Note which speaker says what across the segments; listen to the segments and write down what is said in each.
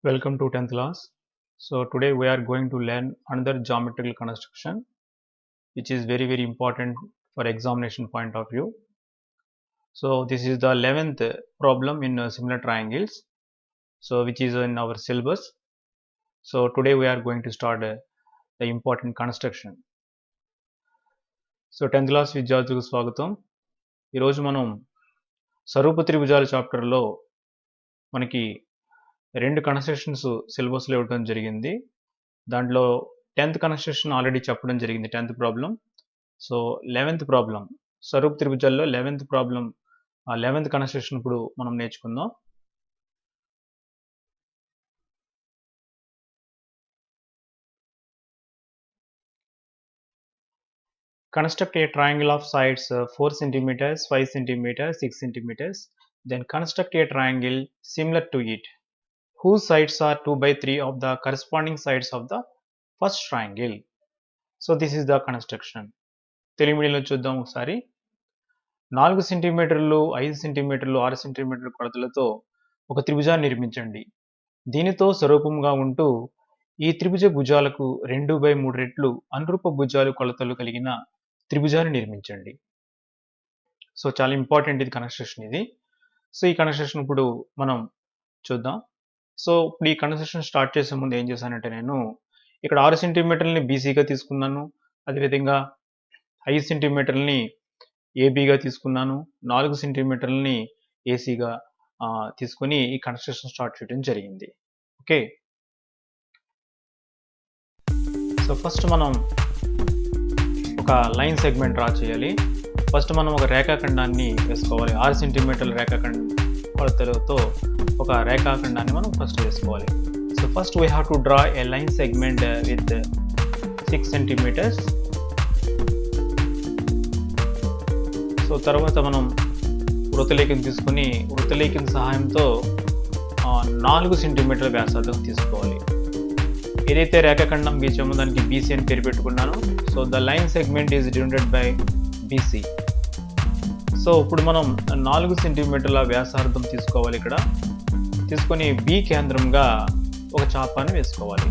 Speaker 1: Welcome to 10th class. So today we are going to learn another geometrical construction which is very important for examination point of view. So this is the 11th problem in similar triangles, so which is in our syllabus. So today we are going to start the important construction. So 10th class విద్యార్థులకు స్వాగతం. ఈరోజు మనం స్వరూప త్రిభుజాల చాప్టర్లో మనకి రెండు constructions సిలబస్లో ఇవ్వడం జరిగింది. దాంట్లో 10th కన్స్ట్రక్షన్ ఆల్రెడీ చెప్పడం జరిగింది, 10th problem. So 11th problem స్వరూప త్రిభుజాల్లో 11th ప్రాబ్లం 11th కన్స్ట్రక్షన్ ఇప్పుడు మనం నేర్చుకుందాం. Construct a triangle of sides 4 cm, 5 cm, 6 cm. Then construct a triangle similar to it, whose sides are 2/3 of the corresponding sides of the first triangle. So this is the construction. Telugu మీడియంలో చూద్దాం ఒకసారి. 4 సెంటీమీటర్లు, 5 సెంటీమీటర్లు, 6 సెంటీమీటర్ల కొలతలతో ఒక త్రిభుజాన్ని నిర్మించండి. దీనితో స్వరూపంగా ఉంటూ ఈ త్రిభుజ భుజాలకు 2/3 రెట్లు అనురూప భుజాలు కొలతలు కలిగిన త్రిభుజాన్ని నిర్మించండి. సో చాలా ఇంపార్టెంట్ ఇది కన్స్ట్రక్షన్ ఇది. సో ఈ కన్స్ట్రక్షన్ ఇప్పుడు మనం చూద్దాం. సో ఇప్పుడు ఈ కన్స్ట్రక్షన్ స్టార్ట్ చేసే ముందు ఏం చేశానంటే, నేను ఇక్కడ 6 సెంటీమీటర్లని బీసీగా తీసుకున్నాను, అదేవిధంగా 5 సెంటీమీటర్లని ఏబీగా తీసుకున్నాను, 4 సెంటీమీటర్లని ఏసీగా తీసుకొని ఈ కన్స్ట్రక్షన్ స్టార్ట్ చేయడం జరిగింది. ఓకే, సో ఫస్ట్ మనం ఒక లైన్ సెగ్మెంట్ డ్రా చేయాలి. ఫస్ట్ మనం ఒక రేఖాఖండాన్ని వేసుకోవాలి. 6 సెంటీమీటర్ల రేఖాఖండ కొలతలతో ఒక రేఖాఖండాన్ని మనం ఫస్ట్ వేసుకోవాలి. So first we have to draw a line segment with 6 centimetres. So తర్వాత మనం వృత్తలేఖను తీసుకొని వృత్తలేఖన సహాయంతో 4 సెంటీమీటర్ల వ్యాసార్థం తీసుకోవాలి. ఏదైతే రేఖాఖండం గీచామో దానికి బీసీ అని పేరు పెట్టుకున్నాను. So the line segment is divided by BC. So ఇప్పుడు మనం 4 సెంటీమీటర్ల వ్యాసార్థం తీసుకోవాలి. ఇక్కడ తీసుకొని బి కేంద్రంగా ఒక చాపాన్ని వేసుకోవాలి.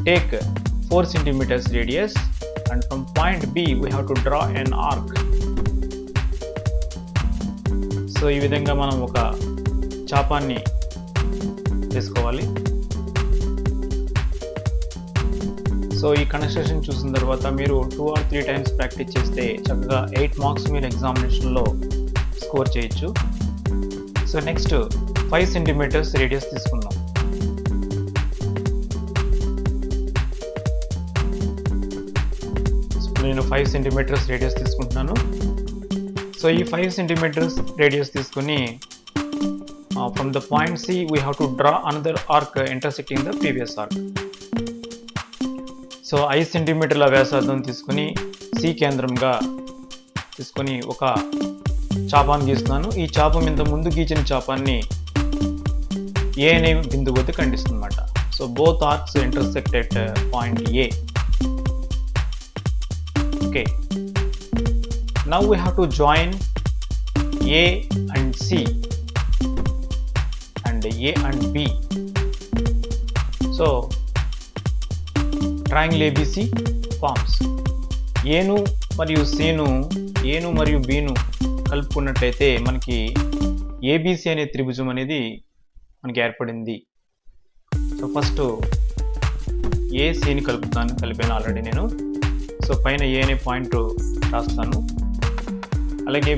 Speaker 1: Take 4 centimetres radius and from point B we have to draw an arc. So ఈ విధంగా మనం ఒక చాపాన్ని వేసుకోవాలి. సో ఈ కన్స్ట్రక్షన్ చూసిన తర్వాత మీరు 2 or 3 టైమ్స్ ప్రాక్టీస్ చేస్తే చక్కగా 8 మార్క్స్ మీరు ఎగ్జామినేషన్లో స్కోర్ చేయొచ్చు. సో నెక్స్ట్ 5 సెంటీమీటర్స్ రేడియస్ తీసుకుందాం. సో నేను 5 సెంటీమీటర్స్ రేడియస్ తీసుకుంటున్నాను. సో ఈ 5 సెంటీమీటర్స్ రేడియస్ తీసుకుని from the point C we have to draw another arc intersecting the previous arc. So 5 సెంటీమీటర్ల వ్యాసార్థం తీసుకుని సి కేంద్రంగా తీసుకొని ఒక చాపాన్ని గీస్తున్నాను. ఈ చాపం ఇంత ముందు గీచిన చాపాన్ని ఏ అనే బిందువు వద్ద ఖండిస్తుంది అన్నమాట. So both arcs intersect at point A. Okay, now we have to join A and C and A and B. So triangle ABC forms. ఏను మరియు సిను, ఏను మరియు బిను కలుపుకున్నట్లయితే మనకి ఏబిసి అనే త్రిభుజం అనేది మనకి ఏర్పడింది. సో ఫస్ట్ ఏసిని కలిపాను ఆల్రెడీ నేను. సో పైన ఏ అనే పాయింట్ రాస్తాను. అలాగే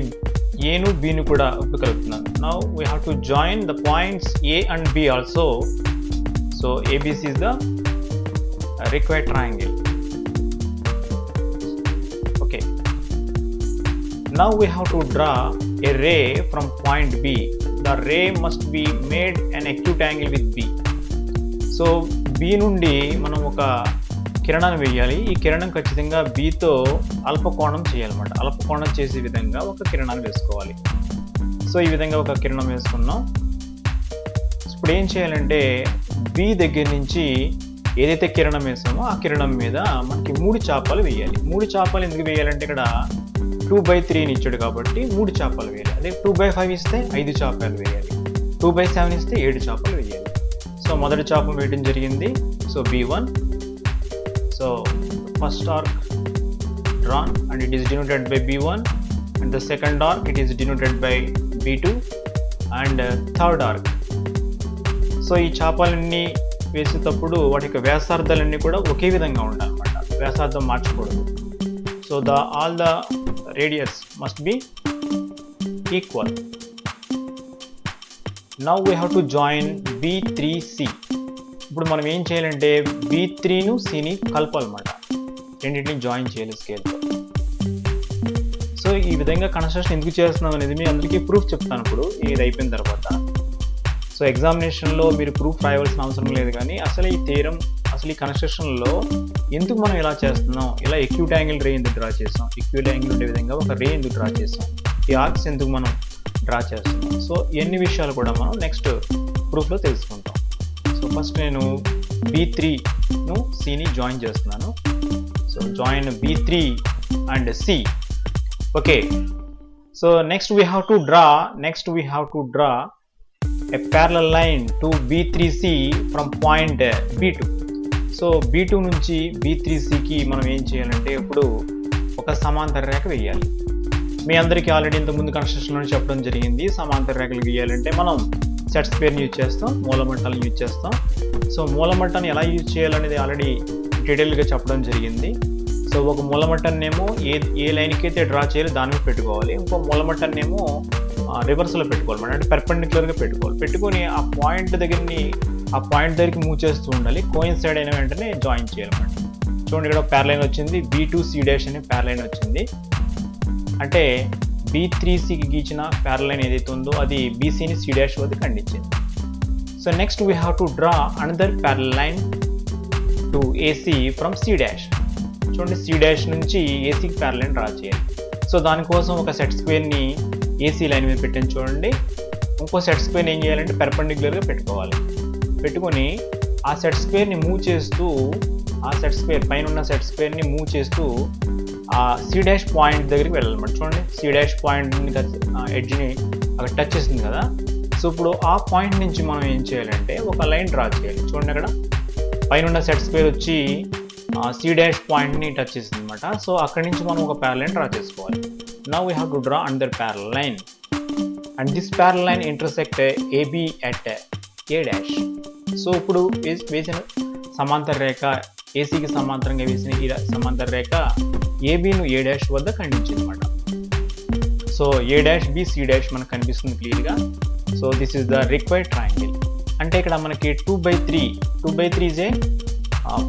Speaker 1: ఏను బిను కూడా ఇప్పుడు కలుపుతున్నాను. Now we have to join the points A and B also. So ABC is the required triangle. Okay, now we have to draw a ray from point B. The ray must be made an acute angle with B. So B నుండి మనం ఒక కిరణాన్ని వేయాలి. ఈ కిరణం ఖచ్చితంగా Bతో అల్పకోణం చేయాలన్నమాట. అల్పకోణం చేసే విధంగా ఒక కిరణాన్ని వేసుకోవాలి. సో ఈ విధంగా ఒక కిరణం వేసుకున్నాం. ఇప్పుడు ఏం చేయాలంటే B దగ్గర నుంచి ఏదైతే కిరణం వేసామో ఆ కిరణం మీద మనకి 3 చాపాలు వేయాలి. 3 చాపాలు ఎందుకు వేయాలంటే ఇక్కడ 2/3 ఇచ్చాడు కాబట్టి 3 చాపాలు వేయాలి. అదే 2/5 ఇస్తే 5 చాపాలు వేయాలి. 2/7 ఇస్తే 7 చాపాలు వేయాలి. సో మొదటి చాపం వేయడం జరిగింది. So B1. So first arc drawn and it is denoted by B1, and the second arc it is denoted by B2 and third arc. So ఈ చాపాలన్నీ వేసేటప్పుడు వాటి యొక్క వ్యాసార్థాలన్నీ కూడా ఒకే విధంగా ఉండాలన్నమాట, వ్యాసార్థం మార్చకూడదు. So all the radius must be equal. Now we have to join B3C. ఇప్పుడు మనం ఏం చేయాలంటే B3ను Cని కలపాలన్నమాట, రెండింటిని జాయిన్ చేయాలి స్కేల్తో. సో ఈ విధంగా కన్స్ట్రక్షన్ ఎందుకు చేస్తున్నాం అనేది మీ అందరికీ ప్రూఫ్ చెప్తాను ఇప్పుడు ఇది అయిపోయిన తర్వాత. సో ఎగ్జామినేషన్లో మీరు ప్రూఫ్ రాయవలసిన అవసరం లేదు, కానీ అసలు ఈ థియరం, అసలు ఈ కన్స్ట్రక్షన్లో ఎందుకు మనం ఇలా చేస్తున్నాం, ఇలా ఎక్యూట్ యాంగిల్ రే ఎందుకు డ్రా చేస్తాం, ఎక్యూట్ యాంగిల్ ఉండే విధంగా ఒక రే ఎందుకు డ్రా చేస్తాం, ఈ ఆర్క్స్ ఎందుకు మనం డ్రా చేస్తున్నాం. సో ఎన్ని విషయాలు కూడా మనం నెక్స్ట్ ప్రూఫ్లో తెలుసుకుంటాం. సో ఫస్ట్ నేను B3ను Cని జాయిన్ చేస్తున్నాను. So join B3 and C. Okay. So next we have to draw a parallel line to B3C from point B2. So B2 నుంచి B3Cకి మనం ఏం చేయాలంటే ఇప్పుడు ఒక సమాంతర రేఖ వేయాలి. మీ అందరికీ ఆల్రెడీ ఇంతకుముందు కన్స్ట్రక్షన్లో చెప్పడం జరిగింది. సమాంతర రేఖలు గీయాలంటే మనం సెట్ స్క్వేర్ని యూజ్ చేస్తాం, మూలమట్టాలను యూజ్ చేస్తాం. సో మూలమట్టాన్ని ఎలా యూజ్ చేయాలనేది ఆల్రెడీ డీటెయిల్గా చెప్పడం జరిగింది. సో ఒక మూలమట్టాన్నేమో ఏ లైన్కి అయితే డ్రా చేయాలి దాని మీద పెట్టుకోవాలి, ఇంకో మూలమట్టాన్నేమో రివర్స్లో పెట్టుకోవాలి, అంటే పెర్పెండిక్యులర్గా పెట్టుకోవాలి. పెట్టుకొని ఆ పాయింట్ దగ్గరికి మూవ్ చేస్తూ ఉండాలి. కోయిన్సైడ్ అయిన వెంటనే జాయిన్ చేయాలన్నమాట. చూడండి, ఇక్కడ ప్యారలైన్ వచ్చింది, B2C' అనే ప్యారలైన్ వచ్చింది. అంటే B3Cకి గీచిన ప్యారలైన్ ఏదైతే ఉందో అది BCని C' వద్ద ఖండించింది. So next we have to draw another parallel line to AC from C'. చూడండి, C' నుంచి ACకి ప్యారలైన్ డ్రా చేయాలి. సో దానికోసం ఒక సెట్ స్క్వేర్ని AC లైన్ మీద పెట్టాను చూడండి. ఇంకో సెట్ స్క్వేర్ని ఏం చేయాలంటే పెర్పెండిక్యులర్గా పెట్టుకోవాలి. పెట్టుకొని ఆ సెట్ స్క్వేర్ని మూవ్ చేస్తూ, ఆ సెట్ స్క్వేర్ పైన ఉన్న సెట్ స్క్వేర్ని మూవ్ చేస్తూ ఆ C' పాయింట్ దగ్గరికి వెళ్ళాలన్నమాట. చూడండి, C' పాయింట్ని ఎడ్జ్ని అక్కడ టచ్ చేస్తుంది కదా. సో ఇప్పుడు ఆ పాయింట్ నుంచి మనం ఏం చేయాలంటే ఒక లైన్ డ్రా చేయాలి. చూడండి, అక్కడ పైన ఉన్న సెట్ స్క్వేర్ వచ్చి C' పాయింట్ని టచ్ చేస్తుంది అనమాట. సో అక్కడి నుంచి మనం ఒక ప్యారలైన్ డ్రా చేసుకోవాలి. Now we have to draw another parallel line and this parallel line intersect AB at A'. So ఇప్పుడు వేసిన సమాంతర రేఖ, ACకి సమాంతరంగా వేసిన ఈ సమాంతర రేఖ ABను A' వద్ద ఖండించింది అనమాట. సో A', B, C' మనకు కనిపిస్తుంది క్లియర్గా. So this is the required triangle. అంటే ఇక్కడ మనకి 2/3 is a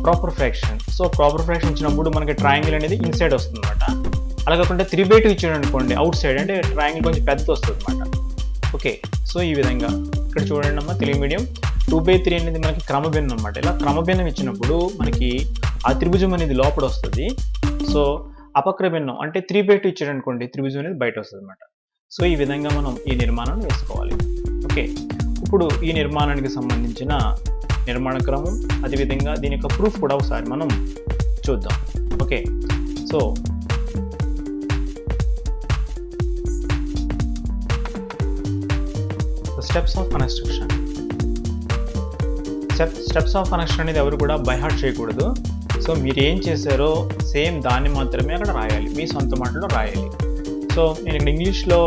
Speaker 1: proper fraction. So proper fraction ఇచ్చినప్పుడు మనకి ట్రయాంగిల్ అనేది ఇన్సైడ్ వస్తుంది అనమాట. అలా కాకుండా 3/2 ఇచ్చాడు అనుకోండి అవుట్ సైడ్, అంటే ట్రయాంగిల్ కొంచెం పెద్దది వస్తుంది అనమాట. ఓకే, సో ఈ విధంగా ఇక్కడ చూడండి అమ్మ, తెలుగు మీడియం 2/3 అనేది మనకి క్రమభిన్నం అనమాట. ఇలా క్రమభిన్నం ఇచ్చినప్పుడు మనకి ఆ త్రిభుజం అనేది లోపల వస్తుంది. సో అపక్ర భిన్నం అంటే 3/2 ఇచ్చాడు అనుకోండి, త్రిభుజం అనేది బయట వస్తుంది అనమాట. సో ఈ విధంగా మనం ఈ నిర్మాణాన్ని వేసుకోవాలి. ఓకే, ఇప్పుడు ఈ నిర్మాణానికి సంబంధించిన నిర్మాణ క్రమం, అదేవిధంగా దీని యొక్క ప్రూఫ్ కూడా ఒకసారి మనం చూద్దాం. Okay, so steps of construction. Steps of construction అనేది ఎవరు కూడా బై హార్ట్ చేయకూడదు. సో మీరు ఏం చేశారో సేమ్ దాన్ని మాత్రమే అక్కడ రాయాలి, మీ సొంత మాటలో రాయాలి. సో నేను ఇక్కడ ఇంగ్లీష్లో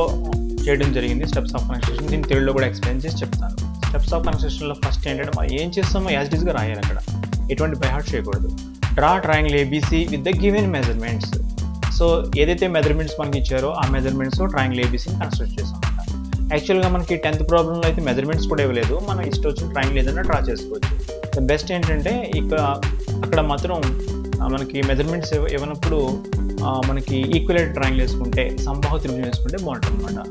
Speaker 1: చేయడం జరిగింది స్టెప్స్ ఆఫ్ కన్స్ట్రక్షన్, దీన్ని తెలుగులో కూడా ఎక్స్ప్లెయిన్ చేసి చెప్తాను. స్టెప్స్ ఆఫ్ కన్స్ట్రక్షన్లో ఫస్ట్ ఏంటంటే మనం ఏం చేస్తామో యాజ్ ఇట్ ఈస్గా రాయాలి, అక్కడ ఎటువంటి బై హార్ట్ చేయకూడదు. Draw triangle ABC with the given measurements. So ఏదైతే మెజర్మెంట్స్ మనకి ఇచ్చారో ఆ మెజర్మెంట్స్ ట్రయాంగిల్ ABCని కన్స్ట్రక్ట్ చేస్తాం. యాక్చువల్గా మనకి 10th ప్రాబ్లంలో అయితే మెజర్మెంట్స్ కూడా ఇవ్వలేదు, మనం ఇష్టం వచ్చిన ట్రయాంగిల్ ఏదైనా డ్రా చేసుకోవచ్చు. ద బెస్ట్ ఏంటంటే అక్కడ మాత్రం మనకి మెజర్మెంట్స్ ఇవ్వనప్పుడు మనకి ఈక్వలేట్ ట్రయాంగిల్ వేసుకుంటే, సంబాహు త్రిభుజం వేసుకుంటే బాగుంటుంది అనమాట.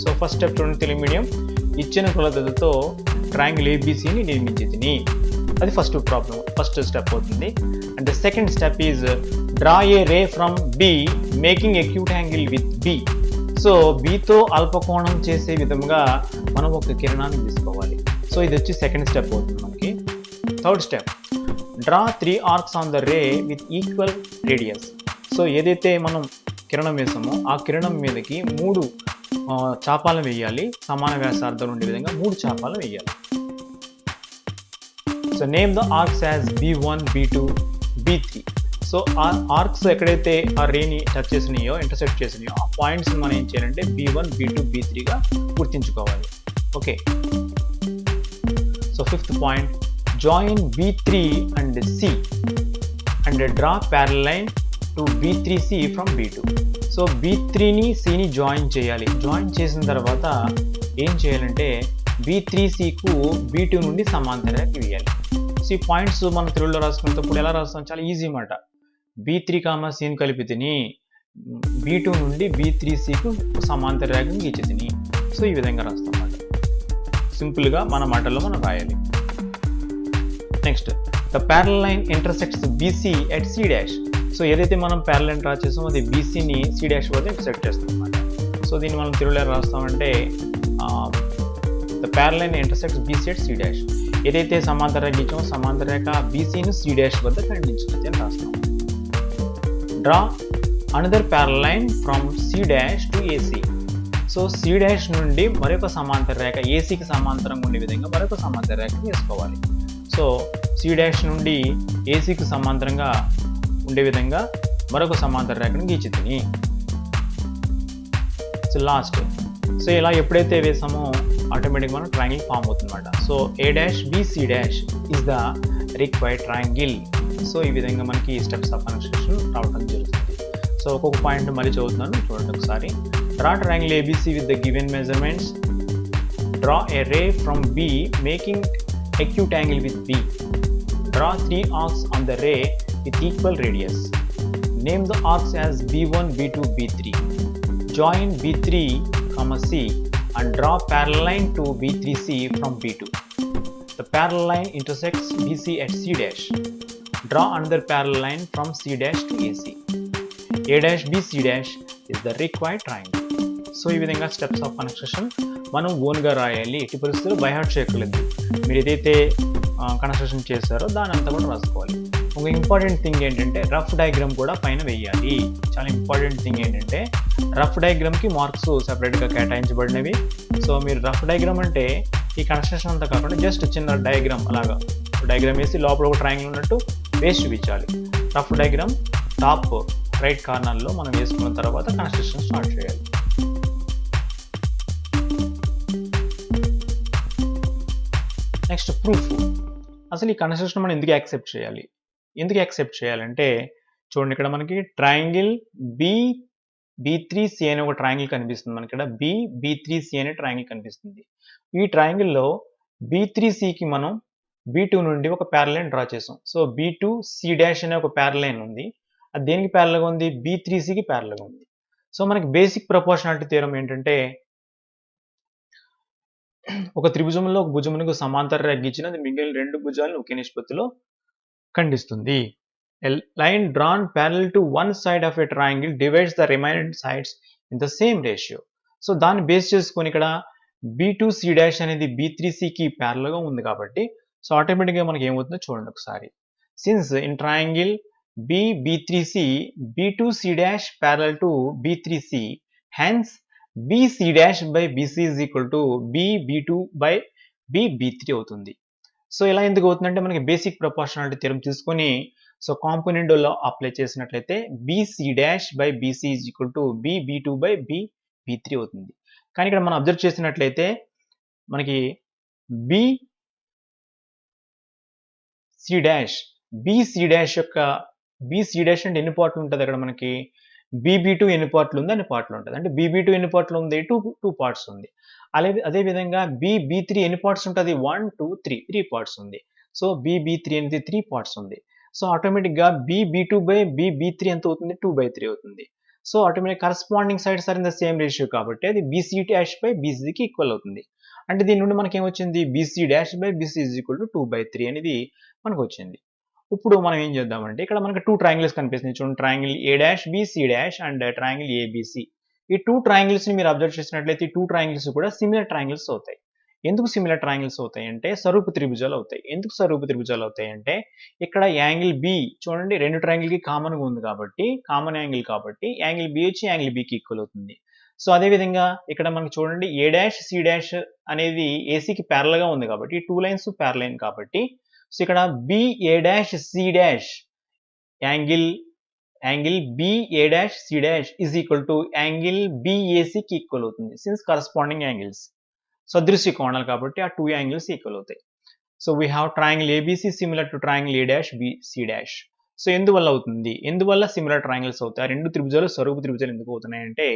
Speaker 1: సో ఫస్ట్ స్టెప్ చూడండి, తెలుగు మీడియం ఇచ్చిన కొలతతో ట్రయాంగిల్ ABCని నిర్మించి, అది ఫస్ట్ స్టెప్ అవుతుంది. And the second step is draw a ray from B making acute angle with B. So Bతో అల్పకోణం చేసే విధంగా మనం ఒక కిరణాన్ని తీసుకోవాలి. సో ఇది వచ్చి సెకండ్ స్టెప్ అవుతుంది మనకి. Third step, draw 3 arcs on the ray with equal radius. So ఏదైతే మనం కిరణం వేసామో ఆ కిరణం మీదకి 3 చాపాలను వేయాలి, సమాన వ్యాసార్థాలు ఉండే విధంగా 3 చాపాలు వేయాలి. So name the arcs as B1, B2, B3. So ఆ ఆర్క్స్ ఎక్కడైతే ఆ రేని టచ్ చేసినాయో, ఇంటర్సెక్ట్ చేసినాయో, ఆ పాయింట్స్ని మనం ఏం చేయాలంటే B1, B2, B3గా గుర్తించుకోవాలి. Okay, so fifth point, join B3 and C and draw parallel line to B3C from B2. So B3ని Cని జాయిన్ చేయాలి. జాయిన్ చేసిన తర్వాత ఏం చేయాలంటే B3Cకు B2 నుండి సమాంతర రేఖ గీయాలి. సో ఈ పాయింట్స్ మనం తెలుగులో రాసుకునేటప్పుడు ఎలా రాస్తాం, చాలా ఈజీ మాట. B3, Cని కలిపి తిని B2 నుండి B3Cకు సమాంతర రేఖను గీచి తిని. సో ఈ విధంగా రాస్తాం అన్నమాట. సింపుల్గా మన మాటల్లో మనం రాయాలి. Next, the parallel line intersects BC at C'. So ఏదైతే మనం ప్యారలల్ లైన్ డ్రా చేస్తామో అది BCని C' వద్ద ఇంటర్సెక్ట్ చేస్తాం అన్నమాట. సో దీన్ని మనం తెలుగులో రాస్తామంటే the parallel line intersects BC at C'. ఏదైతే సమాంతర రేఖ గీచామో సమాంతర రేఖ BCని C' వద్ద ఖండించినది అని రాస్తాం. Draw another parallel line from C' to AC. So C' నుండి మరొక సమాంతర రేఖ ACకి సమాంతరంగా ఉండే విధంగా మరొక సమాంతర రేఖ వేసుకోవాలి. సో C' నుండి ACకి సమాంతరంగా ఉండే విధంగా మరొక సమాంతర రేఖను గీచి తిని. సో లాస్ట్, సో ఇలా ఎప్పుడైతే వేసామో ఆటోమేటిక్గా మనం ట్రయాంగిల్ ఫామ్ అవుతుందన్నమాట. So A', B, C' is the required triangle. So ఈ విధంగా మనకి స్టెప్స్ ఆఫ్ కన్స్ట్రక్షన్ రావడం జరుగుతుంది. సో ఒక్కొక్క పాయింట్ మళ్ళీ చదువుతున్నాను, చూడండి ఒకసారి. Draw triangle ABC with the given measurements. Draw a ray from B making acute angle with B. Draw 3 arcs on the ray with equal radius. Name the arcs as B1, B2, B3. Join B3, C and draw parallel line to B3C from B2. The parallel line intersects BC at C'. Draw another parallel line from C' to AC. A', B, C' is the required triangle. So ఈ విధంగా steps of construction మనం ఓన్గా రాయాలి. ఎట్టి పరిస్థితుల్లో by heart చేయకలేదు. మీరు ఏదైతే construction చేశారో దాని అంతా కూడా రాసుకోవాలి. ఒక ఇంపార్టెంట్ థింగ్ ఏంటంటే రఫ్ డయాగ్రామ్ కూడా పైన వేయాలి. చాలా ఇంపార్టెంట్ థింగ్ ఏంటంటే రఫ్ డయాగ్రామ్కి మార్క్స్ సెపరేట్గా కేటాయించబడినవి. సో మీరు రఫ్ డయాగ్రామ్ అంటే ఈ కన్స్ట్రక్షన్ అంతా కాకుండా జస్ట్ చిన్న డయాగ్రామ్ అలాగా డయాగ్రామ్ వేసి లోపల ఒక ట్రయాంగిల్ ఉన్నట్టు వేసి చూపించాలి. రఫ్ డయాగ్రామ్ టాప్ రైట్ కార్నర్లో మనం వేసుకున్న తర్వాత కన్స్ట్రక్షన్ స్టార్ట్ చేయాలి. Next proof. అసలు ఈ కన్స్ట్రక్షన్ మనం ఎందుకు యాక్సెప్ట్ చేయాలి? ఎందుకు యాక్సెప్ట్ చేయాలంటే చూడండి, ఇక్కడ మనకి ట్రయాంగిల్ B3C అనే ఒక ట్రయాంగిల్ కనిపిస్తుంది. మనకి ఇక్కడ B3C అనే ట్రయాంగిల్ కనిపిస్తుంది. ఈ ట్రయాంగిల్లో B3Cకి మనం B2 నుండి ఒక ప్యారలల్ లైన్ డ్రా చేసాం. సో B2C' అనే ఒక ప్యారలల్ లైన్ ఉంది. అది దేనికి ప్యారలల్గా ఉంది? B3Cకి ప్యారలల్గా ఉంది. సో మనకి బేసిక్ ప్రపోర్షనాలిటీ థియరం ఏంటంటే ఒక త్రిభుజంలో ఒక భుజమునకు సమాంతర రేఖ గీచిన అది మిగిలిన రెండు భుజాలను ఒకే నిష్పత్తిలో ఖండిస్తుంది. A line drawn parallel to one side of a triangle divides the remaining sides in the same ratio. So దాన్ని బేస్ చేసుకొని ఇక్కడ B2C' అనేది B3Cకి ప్యారలల్గా ఉంది కాబట్టి సో ఆటోమేటిక్గా మనకి ఏమవుతుందో చూడండి ఒకసారి. Since in triangle B3C, B2C' parallel to B3C, hence BC' by BC is equal to B2 by B3 అవుతుంది. సో ఇలా ఎందుకు అవుతుందంటే మనకి బేసిక్ ప్రపోర్షనాలిటీ థియరం తీసుకొని సో కాంపోనెంట్ లో అప్లై చేసినట్లయితే BC' by BC is equal to B2 by B3 అవుతుంది. కానీ ఇక్కడ మనం అబ్జర్వ్ చేసినట్లయితే మనకి BC' యొక్క BC' అంటే ఎన్ని పార్ట్లు ఉంటుంది అక్కడ మనకి BB2 ఎన్ని పార్ట్లు ఉంది అన్ని పార్ట్లు ఉంటుంది. అంటే BB2 ఎన్ని పార్ట్లు ఉంది? టూ పార్ట్స్ ఉంది. అదే విధంగా BB3 ఎన్ని పార్ట్స్ ఉంటుంది? 1, 2, 3 పార్ట్స్ ఉంది. సో BB3 అనేది 3 పార్ట్స్ ఉంది. సో ఆటోమేటిక్గా BB2 by BB3 ఎంత అవుతుంది? 2/3 అవుతుంది. So automatic corresponding sides are in the same ratio కాబట్టి అది BC' by BCకి ఈక్వల్ అవుతుంది. అంటే దీని నుండి మనకి ఏమొచ్చింది? BC' by BC is equal to 2/3 అనేది మనకు వచ్చింది. ఇప్పుడు మనం ఏం చేద్దామంటే ఇక్కడ మనకి 2 ట్రయాంగిల్స్ కనిపిస్తున్నాయి చూడండి. Triangle A', and triangle ABC. ఈ 2 ట్రయాంగిల్స్ ని మీరు అబ్జర్వ్ చేసినట్లయితే ఈ 2 ట్రయాంగిల్స్ కూడా సిమిలర్ ట్రయాంగిల్స్ అవుతాయి. ఎందుకు సిమిలర్ ట్రయాంగిల్స్ అవుతాయి అంటే స్వరూప త్రిభుజాలు అవుతాయి. ఎందుకు స్వరూప త్రిభుజాలు అవుతాయి అంటే ఇక్కడ యాంగిల్ B చూడండి, రెండు ట్రయాంగిల్ కి కామన్ గా ఉంది కాబట్టి కామన్ యాంగిల్ కాబట్టి యాంగిల్ B వచ్చి యాంగిల్ B కి ఈక్వల్ అవుతుంది. సో అదే విధంగా ఇక్కడ మనకి చూడండి A', C' అనేది AC కి ప్యారలల్ గా ఉంది కాబట్టి ఈ 2 లైన్స్ ప్యారలల్ కాబట్టి సో ఇక్కడ BA dash C dash angle BA dash C dash is equal to angle BACకి ఈక్వల్ అవుతుంది. సిన్స్ కరస్పాండింగ్ యాంగిల్స్ సదృశ్య కోణాలు కాబట్టి ఆ 2 యాంగిల్స్ ఈక్వల్ అవుతాయి. So we have triangle ABC similar to triangle A dash BC dash. So ఎందువల్ల అవుతుంది? ఎందువల్ల సిమిలర్ ట్రయాంగిల్స్ అవుతాయి? ఆ రెండు త్రిభుజాలు స్వరూప త్రిభుజాలు ఎందుకు అవుతున్నాయంటే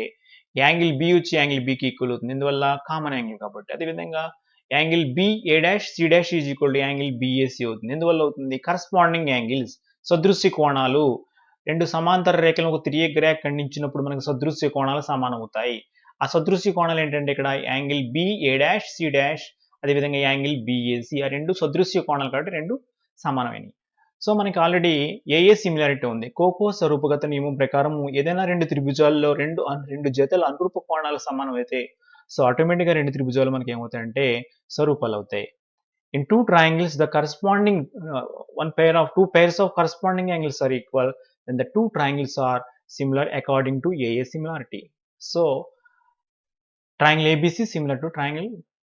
Speaker 1: యాంగిల్ B వచ్చి యాంగిల్ Bకి ఈక్వల్ అవుతుంది. ఎందువల్ల కామన్ యాంగిల్ కాబట్టి. అదేవిధంగా angle BA dash C dash is equal to angle BAC అవుతుంది. ఎందువల్ల అవుతుంది? కరస్పాండింగ్ యాంగిల్స్ సదృశ్య కోణాలు రెండు సమాంతర రేఖలను ఒక తిర్యక్ రేఖ ఖండించినప్పుడు మనకు సదృశ్య కోణాలు సమానం అవుతాయి. ఆ సదృశ్య కోణాలు ఏంటంటే ఇక్కడ angle BA dash C dash అదేవిధంగా యాంగిల్ BAC ఆ రెండు సదృశ్య కోణాలు కాబట్టి రెండు సమానమైనవి. సో మనకి ఆల్రెడీ ఏఏ సిమిలారిటీ ఉంది. కోకో స్వరూపగత నియమం ప్రకారం ఏదైనా రెండు త్రిభుజాల్లో రెండు జతల అనురూప కోణాలు సమానం అయితే సో ఆటోమేటిక్గా రెండు త్రిభుజాలు మనకి ఏమవుతాయంటే స్వరూపాలు అవుతాయి. In two triangles, the corresponding two pairs of corresponding angles are equal, then the two triangles are similar according to AA similarity. So, triangle ABC similar to triangle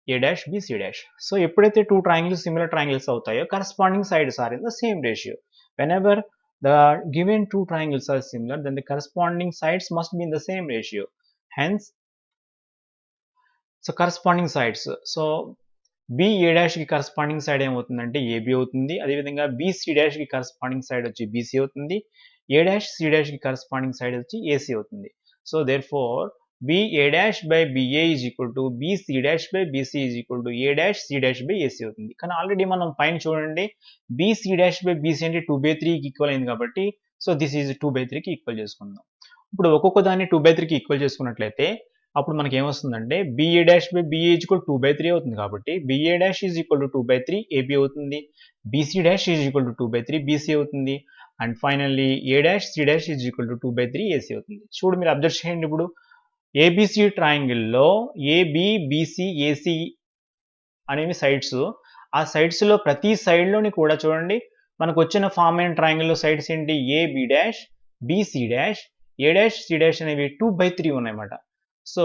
Speaker 1: A dash BC dash. So, ఎప్పుడైతే two triangles similar triangles అవుతాయో corresponding sides are in the same ratio. Whenever the given two triangles are similar, then the corresponding sides must be in the same ratio. Hence, so corresponding sides. So, BA డాష్కి corresponding side ఏమవుతుందంటే AB అవుతుంది. అదేవిధంగా BC డాష్కి corresponding side వచ్చి BC అవుతుంది. A dash C డాష్కి corresponding side వచ్చి AC అవుతుంది. So therefore BA dash by BA is equal to BC dash by BC is equal to A dash C dash by AC అవుతుంది. కానీ already మనం పైన చూడండి BC dash by BC అంటే 2/3కి equal అయింది కాబట్టి సో దిస్ ఈజ్ 2/3కి ఈక్వల్ చేసుకుందాం. ఇప్పుడు ఒక్కొక్క దాన్ని 2/3కి ఈక్వల్ చేసుకున్నట్లయితే అప్పుడు మనకి ఏమొస్తుందంటే BA dash by BA is equal 2/3 అవుతుంది కాబట్టి BA dash is equal to 2/3 AB అవుతుంది. BC dash is equal to 2/3 BC అవుతుంది. And finally A dash C dash is equal to 2/3 AC అవుతుంది. చూడు మీరు అబ్జర్వ్ చేయండి ఇప్పుడు ABC ట్రయాంగిల్లో AB BC AC అనేవి సైడ్స్. ఆ సైడ్స్లో ప్రతి సైడ్లోని కూడా చూడండి మనకు వచ్చిన ఫార్మ్ అయిన ట్రయాంగిల్లో సైడ్స్ ఏంటి AB dash BC dash A dash C dash అనేవి 2/3 ఉన్నాయన్నమాట. సో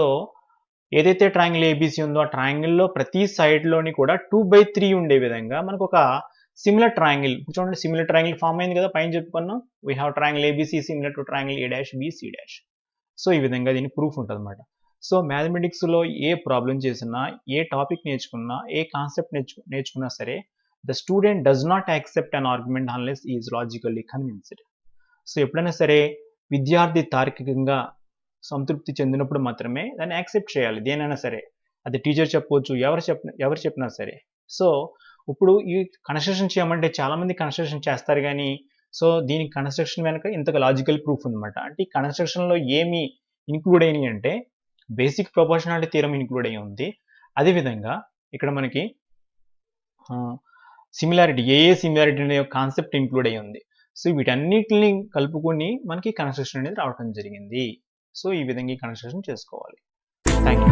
Speaker 1: ఏదైతే ట్రయాంగిల్ ABC ఉందో ఆ ట్రయాంగిల్లో ప్రతి సైడ్లోని కూడా 2/3 ఉండే విధంగా మనకు ఒక సిమిలర్ ట్రయాంగిల్ చూడండి సిమిలర్ ట్రయాంగిల్ ఫామ్ అయింది కదా పైన చెప్పుకున్నాం we have triangle ABC similar to triangle A dash BC dash. So ఈ విధంగా దీని ప్రూఫ్ ఉంటుంది అన్నమాట. సో మ్యాథమెటిక్స్లో ఏ ప్రాబ్లం చేసినా ఏ టాపిక్ నేర్చుకున్నా ఏ కాన్సెప్ట్ నేర్చుకున్నా సరే the student does not accept an argument unless is logically convinced. So ఎప్పుడైనా సరే విద్యార్థి తార్కికంగా సంతృప్తి చెందినప్పుడు మాత్రమే దాన్ని యాక్సెప్ట్ చేయాలి దేనైనా సరే. అది టీచర్ చెప్పవచ్చు ఎవరు చెప్పినా సరే. సో ఇప్పుడు ఈ కన్స్ట్రక్షన్ చేయమంటే చాలామంది కన్స్ట్రక్షన్ చేస్తారు కానీ సో దీని కన్స్ట్రక్షన్ వెనక ఇంతగా లాజికల్ ప్రూఫ్ ఉందన్నమాట. అంటే ఈ కన్స్ట్రక్షన్లో ఏమి ఇంక్లూడ్ అయినాయి అంటే బేసిక్ ప్రొపోర్షనాలిటీ థియరం ఇంక్లూడ్ అయ్యి ఉంది. అదేవిధంగా ఇక్కడ మనకి సిమిలారిటీ ఏఏ సిమిలారిటీ అనే కాన్సెప్ట్ ఇంక్లూడ్ అయ్యి ఉంది. సో వీటన్నిటిని కలుపుకొని మనకి కన్స్ట్రక్షన్ అనేది రావడం జరిగింది. సో ఈ విధంగా ఈ కన్స్ట్రక్షన్ చేసుకోవాలి. Thank you.